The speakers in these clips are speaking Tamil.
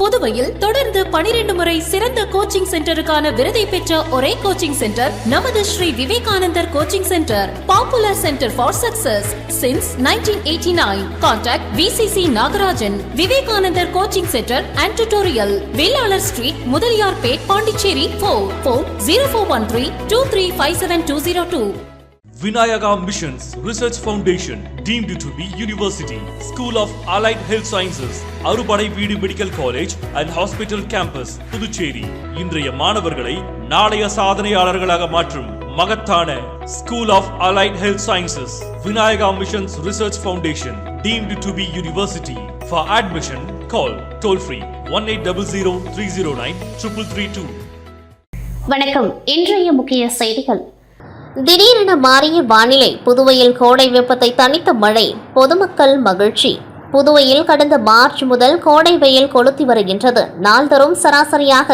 புதுவையில் தொடர்ந்து 12 முறை சிறந்த கோச்சிங் சென்டருக்கான விருதை பெற்ற ஒரே கோச்சிங் சென்டர் நமது Shri Vivekanandar coaching centre. Popular centre for success since 1989. Contact VCC Nagarajan. Vivekanandar coaching centre and tutorial, Vellalar street, Mudaliarpet, Pondicherry. Phone 0413-2357-202. Vinayaka Missions Research Foundation, deemed to be University, School of Allied Health Sciences, Arupadai Veedu Medical College and Hospital Campus, Puducherry. இன்றைய மாணவர்களை நாளைய சாதனையாளர்களாக மாற்றும் மகத்தான School of Allied Health Sciences, Vinayaka Missions Research Foundation, deemed to be University. For admission, call toll free 1800-309-332. வணக்கம். இன்றைய முக்கிய செய்திகள். திடீரென மாறிய வானிலை, புதுவையில் கோடை வெப்பத்தை தணித்த மழை, பொதுமக்கள் மகிழ்ச்சி. புதுவையில் கடந்த மார்ச் முதல் கோடை வெயில் கொளுத்தி வருகின்றது. நாள்தோறும் சராசரியாக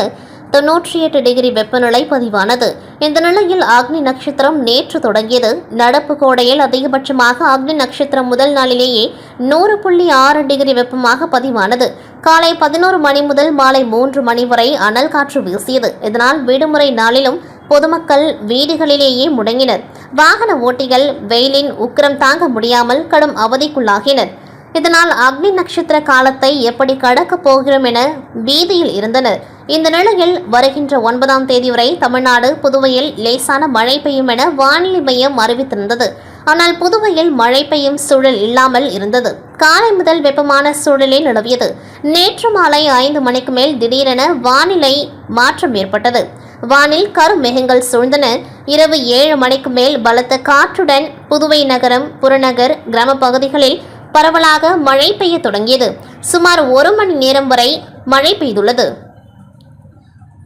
98 டிகிரி வெப்பநிலை பதிவானது. இந்த நிலையில் அக்னி நட்சத்திரம் நேற்று தொடங்கியது. நடப்பு கோடையில் அதிகபட்சமாக அக்னி நட்சத்திரம் முதல் நாளிலேயே 100.6 டிகிரி வெப்பமாக பதிவானது. காலை 11 மணி முதல் மாலை 3 மணி வரை அனல் காற்று வீசியது. இதனால் விடுமுறை நாளிலும் பொதுமக்கள் வீடுகளிலேயே முடங்கினர். வாகன ஓட்டிகள் வெயிலின் உக்கிரம் தாங்க முடியாமல் கடும் அவதிக்குள்ளாகினர். இதனால் அக்னி நட்சத்திர காலத்தை எப்படி கடக்கப் போகிறோம் என பீதியில் இருந்தனர். இந்த நிலையில் வருகின்ற 9ஆம் தேதி வரை தமிழ்நாடு, புதுவையில் லேசான மழை பெய்யும் என வானிலை மையம் அறிவித்திருந்தது. ஆனால் புதுவையில் மழை பெய்யும் சூழல் இல்லாமல் இருந்தது. காலை முதல் வெப்பமான சூழலே நிலவியது. நேற்று மாலை 5 மணிக்கு மேல் திடீரென வானிலை மாற்றம் ஏற்பட்டது. வானில் கருமேகங்கள் சூழ்ந்தன. இரவு 7 மணிக்கு மேல் பலத்த காற்றுடன் புதுவை நகரம், புறநகர், கிராம பகுதிகளில் பரவலாக மழை பெய்ய தொடங்கியது. சுமார் 1 மணி நேரம் வரை மழை பெய்துள்ளது.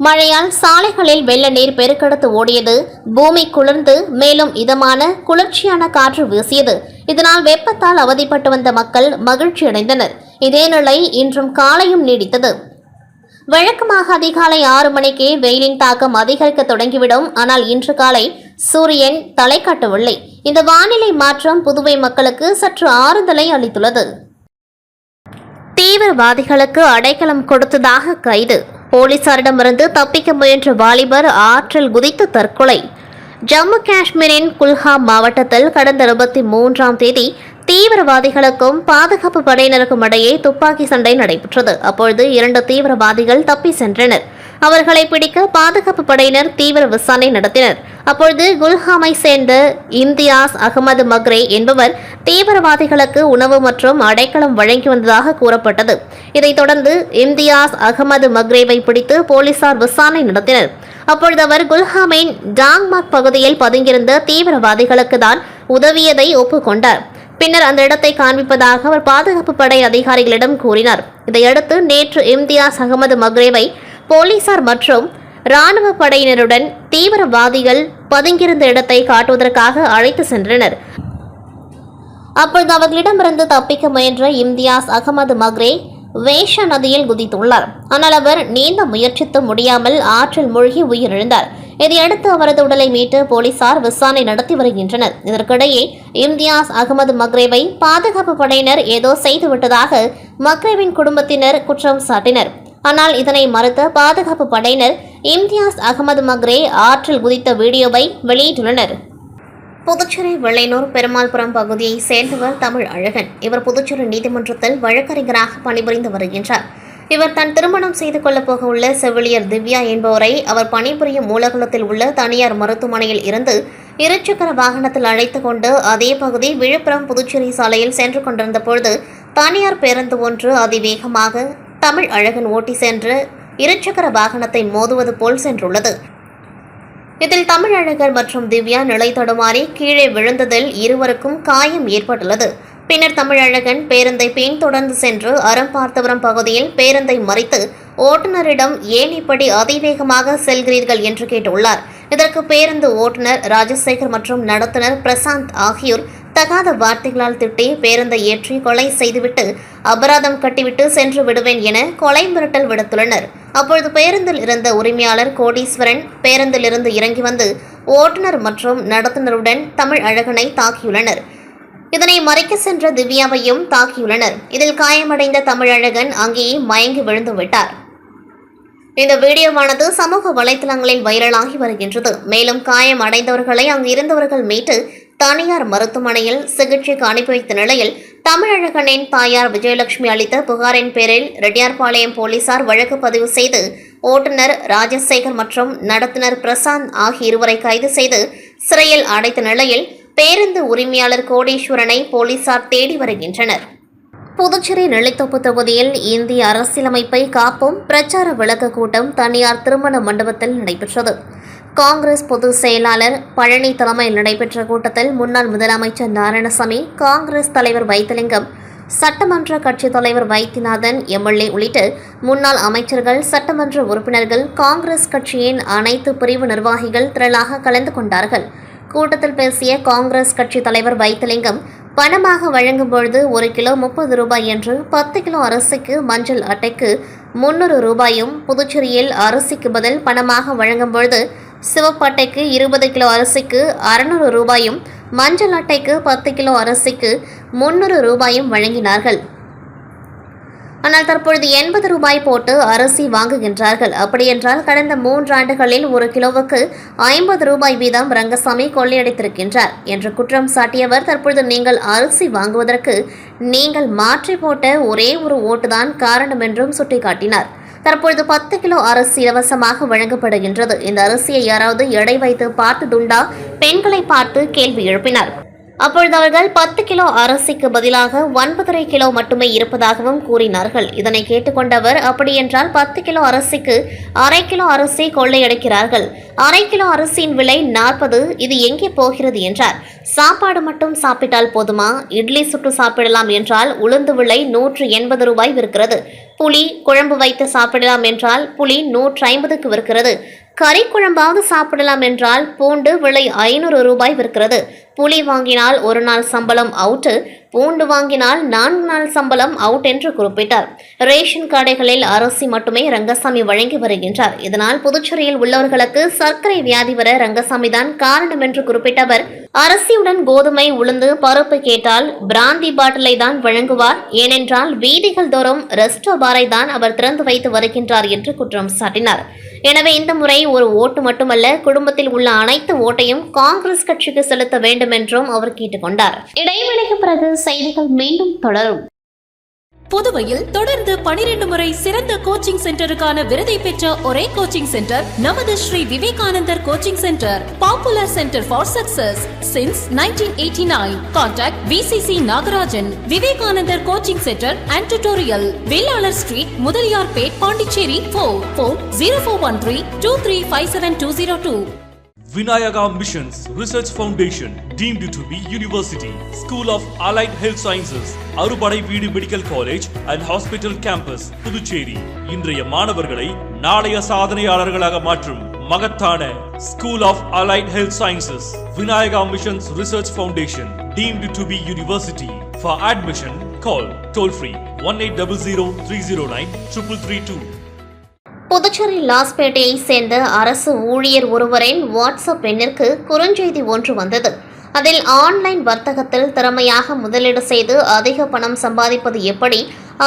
மழையால் சாலைகளில் வெள்ள நீர் பெருக்கெடுத்து ஓடியது. பூமி குளிர்ந்து மேலும் இதமான குளிர்ச்சியான காற்று வீசியது. இதனால் வெப்பத்தால் அவதிப்பட்டு வந்த மக்கள் மகிழ்ச்சி அடைந்தனர். இதே நிலை இன்றும் காலையும் நீடித்தது. வழக்கமாக அதிகாலை 6 மணிக்கே வெயிலின் தாக்கம் அதிகரிக்க தொடங்கிவிடும். ஆனால் இன்று காலை சூரியன் தலை காட்டவில்லை. இந்த வானிலை மாற்றம் புதுவை மக்களுக்கு சற்று ஆறுதலை அளித்துள்ளது. தீவிரவாதிகளுக்கு அடைக்கலம் கொடுத்ததாக கைது. போலீசாரிடமிருந்து தப்பிக்க முயன்ற வாலிபர் ஆற்றில் குதித்து தற்கொலை. ஜம்மு காஷ்மீரின் குல்ஹாம் மாவட்டத்தில் கடந்த 23ஆம் தேதி தீவிரவாதிகளுக்கும் பாதுகாப்பு படையினருக்கும் இடையே துப்பாக்கி சண்டை நடைபெற்றது. அப்பொழுது 2 தீவிரவாதிகள் தப்பி சென்றனர். அவர்களை பிடிக்க பாதுகாப்பு படையினர் தீவிர விசாரணை நடத்தினர். அப்பொழுது குல்ஹாமை சேர்ந்த இம்தியாஸ் அகமது மக்ரே என்பவர் தீவிரவாதிகளுக்கு உணவு மற்றும் அடைக்கலம் வழங்கி வந்ததாக கூறப்பட்டது. இதைத் தொடர்ந்து இம்தியாஸ் அகமது மக்ரேவை பிடித்து போலீசார் விசாரணை நடத்தினர். அப்பொழுது அவர் குல்ஹாமின் டாங்மாக் பகுதியில் பதுங்கியிருந்த தீவிரவாதிகளுக்கு தான் உதவியதை ஒப்புக்கொண்டார். பின்னர் அந்த இடத்தை காண்பிப்பதாக அவர் பாதுகாப்பு படை அதிகாரிகளிடம் கூறினார். இதையடுத்து நேற்று இம்தியாஸ் அகமது மக்ரேவை போலீசார் மற்றும் ராணுவ படையினருடன் தீவிரவாதிகள் பதுங்கியிருந்த இடத்தை காட்டுவதற்காக அழைத்து சென்றனர். அப்பொழுது அவர்களிடமிருந்து தப்பிக்க முயன்ற இம்தியாஸ் அகமது மக்ரே வேஷா நதியில் குதித்துள்ளார். ஆனால் அவர் நீந்த முயற்சித்து முடியாமல் ஆற்றில் மூழ்கி உயிரிழந்தார். இதையடுத்து அவரது உடலை மீட்டு போலீசார் விசாரணை நடத்தி வருகின்றனர். இதற்கிடையே இம்தியாஸ் அகமது மக்ரேவை பாதுகாப்பு படையினர் ஏதோ செய்துவிட்டதாக மக்ரேவின் குடும்பத்தினர் குற்றம் சாட்டினர். ஆனால் இதனை மறுத்த பாதுகாப்பு படையினர் இம்தியாஸ் அகமது மக்ரே ஆற்றில் குதித்த வீடியோவை வெளியிட்டுள்ளனர். புதுச்சேரி வெள்ளையனூர் பெருமாள்புரம் பகுதியை சேர்ந்தவர் தமிழ் அழகன். இவர் புதுச்சேரி நீதிமன்றத்தில் வழக்கறிஞராக பணிபுரிந்து வருகின்றார். இவர் தன் திருமணம் செய்து கொள்ளப் போக உள்ள செவிலியர் திவ்யா என்பவரை அவர் பணிபுரியும் மூலகுளத்தில் உள்ள தனியார் மருத்துவமனையில் இருந்து இருசக்கர வாகனத்தில் அழைத்து கொண்டு அதே பகுதி விழுப்புரம் புதுச்சேரி சாலையில் சென்று கொண்டிருந்த பொழுது தனியார் பேருந்து ஒன்று அதிவேகமாக தமிழ் அழகன் ஓட்டி சென்று இருசக்கர வாகனத்தை மோதுவது போல் சென்றுள்ளது. இதில் தமிழழகர் மற்றும் திவ்யா நிலை தடுமாறி கீழே விழுந்ததில் இருவருக்கும் காயம் ஏற்பட்டுள்ளது. பின்னர் தமிழழகன் பேருந்தை பின்தொடர்ந்து சென்று அறம்பார்த்தபுரம் பகுதியில் பேருந்தை மறித்து ஓட்டுநரிடம் ஏன் இப்படி அதிவேகமாக செல்கிறீர்கள் என்று கேட்டுள்ளார். இதற்கு பேருந்து ஓட்டுநர் ராஜசேகர் மற்றும் நடத்துனர் பிரசாந்த் ஆகியோர் தகாத வார்த்தைகளால் திட்டி பேருந்தை ஏற்றி கொலை செய்துவிட்டு அபராதம் கட்டிவிட்டு சென்று விடுவேன் என கொலை மிரட்டல் விடுத்துள்ளனர். அப்பொழுது பேருந்தில் இருந்த உரிமையாளர் கோடீஸ்வரன் பேருந்திலிருந்து இறங்கி வந்து ஓட்டுநர் மற்றும் நடத்துனருடன் தமிழ் அழகனை தாக்கியுள்ளனர். இதனை மறைக்க சென்ற திவ்யாவையும் தாக்கியுள்ளனர். இதில் காயமடைந்த தமிழழகன் அங்கேயே மயங்கி விழுந்து விட்டார். இந்த வீடியோவானது சமூக வலைதளங்களில் வைரலாகி வருகின்றது. மேலும் காயம் அடைந்தவர்களை அங்கு இருந்தவர்கள் மீட்டு தனியார் மருத்துவமனையில் சிகிச்சைக்கு அனுப்பி வைத்த நிலையில் தமிழழகனின் தாயார் விஜயலட்சுமி அளித்த புகாரின் பேரில் ரெட்டியார்பாளையம் போலீசார் வழக்கு பதிவு செய்து ஓட்டுநர் ராஜசேகர் மற்றும் நடத்துனர் பிரசாந்த் ஆகிய இருவரை கைது செய்து சிறையில் அடைத்த நிலையில் பேருந்து உரிமையாளர் கோடீஸ்வரனை போலீசார் தேடி வருகின்றனர். புதுச்சேரி நெல்லித்தோப்பு தொகுதியில் இந்திய அரசியலமைப்பை காப்போம் பிரச்சார விளக்க கூட்டம் தனியார் திருமண மண்டபத்தில் நடைபெற்றது. காங்கிரஸ் பொதுச் செயலாளர் பழனி தலைமையில் நடைபெற்ற கூட்டத்தில் முன்னாள் முதலமைச்சர் நாராயணசாமி, காங்கிரஸ் தலைவர் வைத்திலிங்கம், சட்டமன்ற கட்சித் தலைவர் வைத்தியநாதன், எம்எல்ஏ உள்ளிட்ட முன்னாள் அமைச்சர்கள், சட்டமன்ற உறுப்பினர்கள், காங்கிரஸ் கட்சியின் அனைத்து பிரிவு நிர்வாகிகள் திரளாக கலந்து கொண்டார்கள். கூட்டத்தில் பேசிய காங்கிரஸ் கட்சித் தலைவர் வைத்திலிங்கம், பணமாக வழங்கும் பொழுது 1 கிலோ 30 ரூபாய் என்று 10 கிலோ அரிசிக்கு மஞ்சள் அட்டைக்கு 300 ரூபாயும், புதுச்சேரியில் அரிசிக்கு பதில் பணமாக வழங்கும் பொழுது சிவப்பு அட்டைக்கு 20 கிலோ அரிசிக்கு 600 ரூபாயும், மஞ்சள் அட்டைக்கு 10 கிலோ அரிசிக்கு 300 ரூபாயும் வழங்கினார்கள். ஆனால் தற்பொழுது 80 ரூபாய் போட்டு அரிசி வாங்குகின்றார்கள். அப்படியென்றால் கடந்த 3 ஆண்டுகளில் 1 கிலோவுக்கு 50 ரூபாய் வீதம் ரங்கசாமி கொள்ளையடித்திருக்கின்றார் என்று குற்றம் சாட்டியவர், தற்பொழுது நீங்கள் அரிசி வாங்குவதற்கு நீங்கள் மாற்றி போட்ட ஒரே ஒரு ஓட்டுதான் காரணம் என்றும் சுட்டிக்காட்டினார். தற்பொழுது 10 கிலோ அரிசி இலவசமாக வழங்கப்படுகின்றது. இந்த அரிசியை யாராவது எடை வைத்து பார்த்ததுண்டா? பெண்களை பார்த்து கேள்வி எழுப்பினார். அப்பொழுது அவர்கள் 10 கிலோ அரிசிக்கு பதிலாக 9.5 கிலோ மட்டுமே இருப்பதாகவும் கூறினார்கள். இதனை கேட்டுக்கொண்டவர், அப்படியென்றால் 10 கிலோ அரிசிக்கு அரை கிலோ அரிசி கொள்ளையடிக்கிறார்கள். அரை கிலோ அரிசியின் விலை 40, இது எங்கே போகிறது என்றார். சாப்பாடு மட்டும் சாப்பிட்டால் போதுமா? இட்லி சுட்டு சாப்பிடலாம் என்றால் உளுந்து விலை 180 ரூபாய் விற்கிறது. புளி குழம்பு வைத்து சாப்பிடலாம் என்றால் புளி 150க்கு விற்கிறது. கறி குழம்பாவது சாப்பிடலாம் என்றால் பூண்டு விலை 500 ரூபாய் விற்கிறது. புளி வாங்கினால் 1 நாள் சம்பளம் அவுட்டு, பூண்டு வாங்கினால் 4 நாள் சம்பளம் அவுட் என்று குறிப்பிட்டார். ரேஷன் கடைகளில் அரிசி மட்டுமே ரங்கசாமி வழங்கி வருகின்றார். இதனால் புதுச்சேரியில் உள்ளவர்களுக்கு சர்க்கரை வியாதி வர ரங்கசாமி தான் காரணம் என்று குறிப்பிட்டவர், அரிசியுடன் கோதுமை, உளுந்து, பருப்பு கேட்டால் பிராந்தி பாட்டிலை தான் வழங்குவார். ஏனென்றால் வீதிகள் தோறும் ரெஸ்டோ பாரை தான் அவர் திறந்து வைத்து வருகின்றார் என்று குற்றம் சாட்டினார். எனவே இந்த முறை ஒரு ஓட்டு மட்டுமல்ல, குடும்பத்தில் உள்ள அனைத்து ஓட்டையும் காங்கிரஸ் கட்சிக்கு செலுத்த வேண்டும் என்றும் அவர் கேட்டுக்கொண்டார். இடைவேளைக்கு பிறகு செய்திகள் மீண்டும் தொடரும். புதுவையில் தொடர்ந்து 12 முறை சிறந்த கோச்சிங் சென்டருக்கான விருதை பெற்ற ஒரே கோச்சிங் சென்டர் நமது Shri Vivekanandar coaching centre, popular centre for success since 1989. Contact VCC Nagarajan. Vivekanandar coaching centre and tutorial, Vellalar street, Mudaliarpet, Pondicherry. Phone 0413 2357 Vinayaka Missions Research Foundation, deemed to be University, School of Allied Health Sciences, அறுபடை வீடு medical college and hospital campus, Puducherry. இன்றைய மாணவர்களை நாளைய சாதனையாளர்களாக மாற்றும் மகத்தான School of Allied Health Sciences, Vinayaka Missions Research Foundation, deemed to be University. For admission, call toll free 1800 Puducherry லாஸ்பேட்டையை சேர்ந்த அரசு ஊழியர் ஒருவரின் வாட்ஸ்அப் எண்ணிற்கு குறுஞ்செய்தி ஒன்று வந்தது. அதில் ஆன்லைன் வர்த்தகத்தில் திறமையாக முதலீடு செய்து அதிக பணம் சம்பாதிப்பது எப்படி,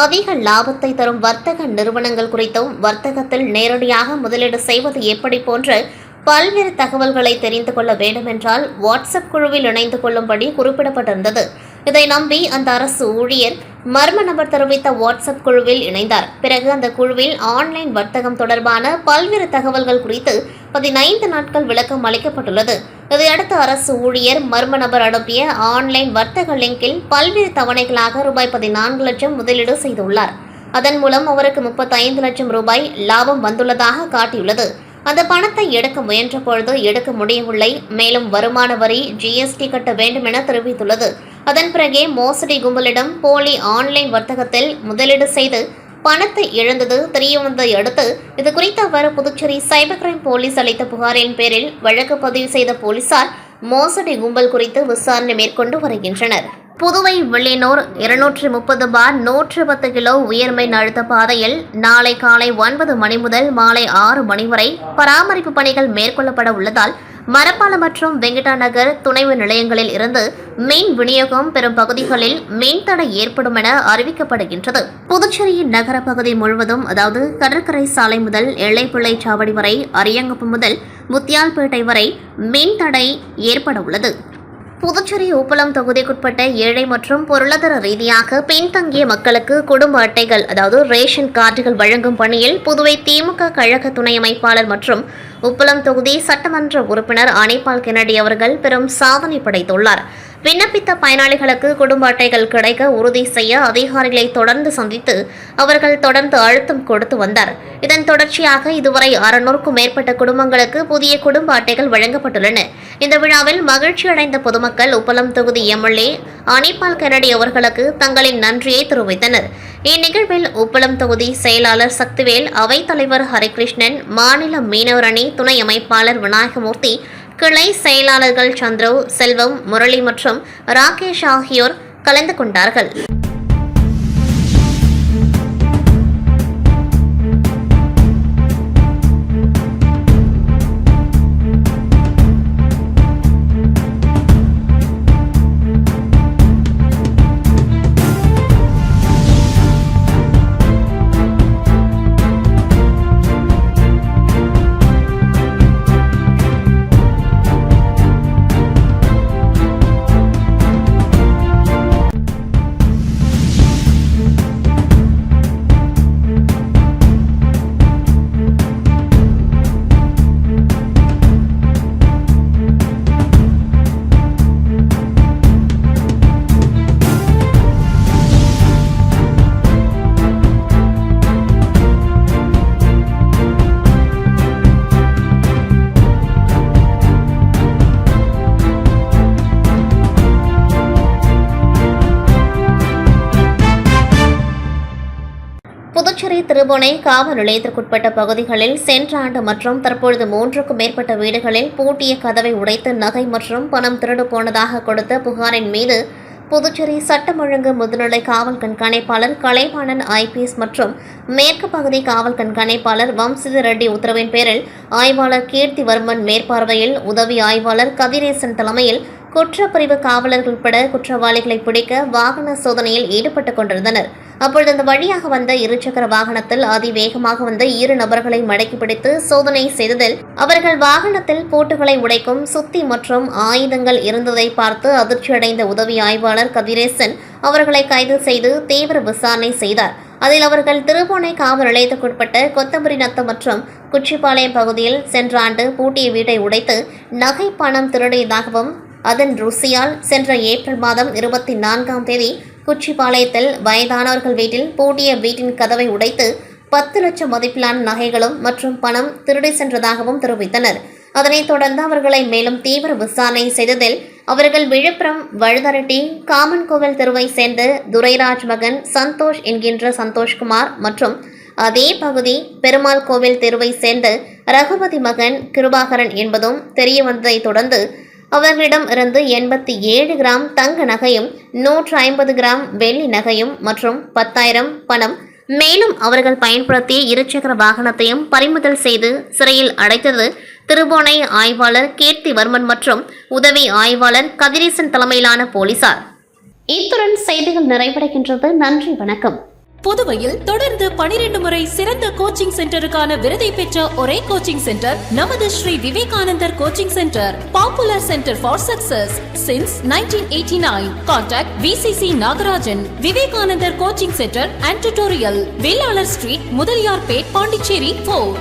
அதிக லாபத்தை தரும் வர்த்தக நிறுவனங்கள் குறித்தும், வர்த்தகத்தில் நேரடியாக முதலீடு செய்வது எப்படி போன்ற பல்வேறு தகவல்களை தெரிந்து கொள்ள வேண்டுமென்றால் வாட்ஸ்அப் குழுவில் இணைந்து கொள்ளும்படி குறிப்பிடப்பட்டிருந்தது. இதை நம்பி அந்த அரசு ஊழியர் மர்ம நபர் தெரிவித்த வாட்ஸ்அப் குழுவில் இணைந்தார். பிறகு அந்த குழுவில் ஆன்லைன் வர்த்தகம் தொடர்பான பல்வேறு தகவல்கள் குறித்து 15 நாட்கள் விளக்கம் அளிக்கப்பட்டுள்ளது. இதையடுத்து அரசு ஊழியர் மர்ம நபர் அனுப்பிய ஆன்லைன் வர்த்தக லிங்கில் பல்வேறு தவணைகளாக ரூபாய் 14 லட்சம் முதலீடு செய்துள்ளார். அதன் மூலம் அவருக்கு 35 லட்சம் ரூபாய் லாபம் வந்துள்ளதாக காட்டியுள்ளது. அந்த பணத்தை எடுக்க முயன்ற பொழுது எடுக்க முடியவில்லை. மேலும் வருமான வரி, GST கட்ட வேண்டும் என தெரிவித்துள்ளது. அதன் பிறகே மோசடி கும்பலிடம் போலி ஆன்லைன் வர்த்தகத்தில் முதலீடு செய்து பணத்தை இழந்தது தெரியவந்ததை அடுத்து இது குறித்து அவர் புதுச்சேரி சைபர் கிரைம் போலீஸ் அளித்த புகாரின் பேரில் வழக்கு பதிவு செய்த போலீசார் மோசடி கும்பல் குறித்து விசாரணை மேற்கொண்டு வருகின்றனர். புதுவை வில்லியனூர் 230 பார் 110 கிலோ உயர்மின் அழுத்த பாதையில் நாளை காலை 9 மணி முதல் மாலை 6 மணி வரை பராமரிப்பு பணிகள் மேற்கொள்ளப்பட உள்ளதால் மரப்பாலம் மற்றும் வெங்கடா நகர் துணைவு நிலையங்களில் இருந்து மின் விநியோகம் பெறும் பகுதிகளில் மின்தடை ஏற்படும் என அறிவிக்கப்படுகின்றது. புதுச்சேரியின் நகர பகுதி முழுவதும், அதாவது கடற்கரை சாலை முதல் எல்லைப்பிள்ளை சாவடி வரை, அரியங்குப்பம் முதல் முத்தியால்பேட்டை வரை மின்தடை ஏற்பட உள்ளது. புதுச்சேரி உப்பளம் தொகுதிக்குட்பட்ட ஏழை மற்றும் பொருளாதார ரீதியாக பின்தங்கிய மக்களுக்கு குடும்ப அட்டைகள், அதாவது ரேஷன் கார்டுகள் வழங்கும் பணியில் புதுவை திமுக கழக துணை அமைப்பாளர் மற்றும் உப்பளம் தொகுதி சட்டமன்ற உறுப்பினர் அனிபால் கென்னடி அவர்கள் பெரும் சாதனை படைத்துள்ளார். விண்ணப்பித்த பயனாளிகளுக்கு குடும்ப அட்டைகள் கிடைக்க உறுதி செய்ய அதிகாரிகளை தொடர்ந்து சந்தித்து அவர்கள் தொடர்ந்து அழுத்தம் கொடுத்து வந்தார். இதன் தொடர்ச்சியாக இதுவரை 600க்கும் மேற்பட்ட குடும்பங்களுக்கு புதிய குடும்ப அட்டைகள் வழங்கப்பட்டுள்ளன. இந்த விழாவில் மகிழ்ச்சியடைந்த பொதுமக்கள் உப்பளம் தொகுதி எம்எல்ஏ அனிபால் கென்னடி அவர்களுக்கு தங்களின் நன்றியை தெரிவித்தனர். இந்நிகழ்வில் உப்பளம் தொகுதி செயலாளர் சக்திவேல், அவைத்தலைவர் ஹரிகிருஷ்ணன், மாநில மீனவர் அணி துணை அமைப்பாளர் விநாயகமூர்த்தி, கிளை செயலாளர்கள் சந்திரு, செல்வம், முரளி மற்றும் ராகேஷ் ஆகியோர் கலந்து கொண்டார்கள். புதுச்சேரி திருபுவனை காவல் நிலையத்திற்குட்பட்ட பகுதிகளில் சென்ற ஆண்டு மற்றும் தற்பொழுது 3க்கும் மேற்பட்ட வீடுகளில் பூட்டிய கதவை உடைத்து நகை மற்றும் பணம் திருடு போனதாக கொடுத்த புகாரின் மீது புதுச்சேரி சட்டம் ஒழுங்கு முதுநிலை காவல் கண்காணிப்பாளர் கலைவாணன் ஐபிஎஸ் மற்றும் மேற்கு பகுதி காவல் கண்காணிப்பாளர் வம்சித ரெட்டி உத்தரவின் பேரில் ஆய்வாளர் கீர்த்திவர்மன் மேற்பார்வையில் உதவி ஆய்வாளர் கதிரேசன் தலைமையில் குற்றப்பிரிவு காவலர்கள் உட்பட குற்றவாளிகளை பிடிக்க வாகன சோதனையில் ஈடுபட்டுக் கொண்டிருந்தனர். அப்பொழுது அந்த வழியாக வந்த இருசக்கர வாகனத்தில் அதிவேகமாக வந்த 2 நபர்களை மடக்கி பிடித்து சோதனை செய்ததில் அவர்கள் வாகனத்தில் பூட்டுகளை உடைக்கும் சுத்தி மற்றும் ஆயுதங்கள் இருந்ததை பார்த்து அதிர்ச்சியடைந்த உதவி ஆய்வாளர் கதிரேசன் அவர்களை கைது செய்து தீவிர விசாரணை செய்தார். அதில் அவர்கள் திருபுவனை காவல் நிலையத்திற்குட்பட்ட கொத்தமரி நத்தம் மற்றும் குச்சிப்பாளையம் பகுதியில் சென்ற ஆண்டு பூட்டிய வீட்டை உடைத்து நகை பணம் திருடியதாகவும் அதன் ருசியால் சென்ற ஏப்ரல் மாதம் 24ஆம் தேதி குச்சிப்பாளையத்தில் வயதானவர்கள் வீட்டில் பூட்டிய வீட்டின் கதவை உடைத்து 10 லட்சம் மதிப்பிலான நகைகளும் மற்றும் பணம் திருடி சென்றதாகவும் தெரிவித்தனர். அதனைத் தொடர்ந்து அவர்களை மேலும் தீவிர விசாரணை செய்ததில் அவர்கள் விழுப்புரம் வழுதரட்டி காமன்கோவில் தெருவை சேர்ந்த துரைராஜ் மகன் சந்தோஷ் என்கின்ற சந்தோஷ்குமார் மற்றும் அதே பகுதி பெருமாள் கோவில் தெருவை சேர்ந்த ரகுபதி மகன் கிருபாகரன் என்பதும் தெரியவந்ததை தொடர்ந்து அவர்களிடம் இருந்து 87 கிராம் தங்க நகையும் 150 கிராம் வெள்ளி நகையும் மற்றும் 10,000 பணம், மேலும் அவர்கள் பயன்படுத்திய இருசக்கர வாகனத்தையும் பறிமுதல் செய்து சிறையில் அடைத்தது திருபுவனை ஆய்வாளர் கீர்த்திவர்மன் மற்றும் உதவி ஆய்வாளர் கதிரேசன் தலைமையிலான போலீசார். இத்துடன் செய்திகள் நிறைவடைகின்றது. நன்றி, வணக்கம். புதுவையில் தொடர்ந்து 12 முறை சிறந்த கோச்சிங் சென்டருக்கான விருதை பெற்ற ஒரே கோச்சிங் சென்டர் நமது Shri Vivekanandar coaching centre, popular centre for success since 1989. Contact VCC Nagarajan. Vivekanandar coaching centre and tutorial, Vellalar street, Mudaliarpet, Pondicherry. phone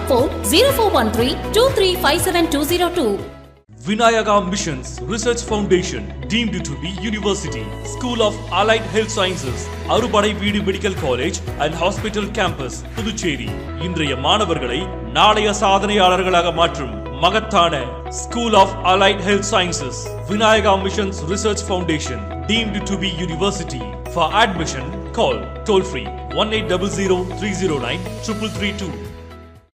04132357 Vinayaka Missions Research Foundation, deemed to be University, School of Allied Health Sciences, அறுபடை வீடு medical college and hospital campus, Puducherry. இன்றைய மாணவர்களை நாளைய சாதனையாளர்களாக மாற்றும் மகத்தான School of Allied Health Sciences, Vinayaka Missions Research Foundation, deemed to be University. For admission, call toll free 1800 309 3332.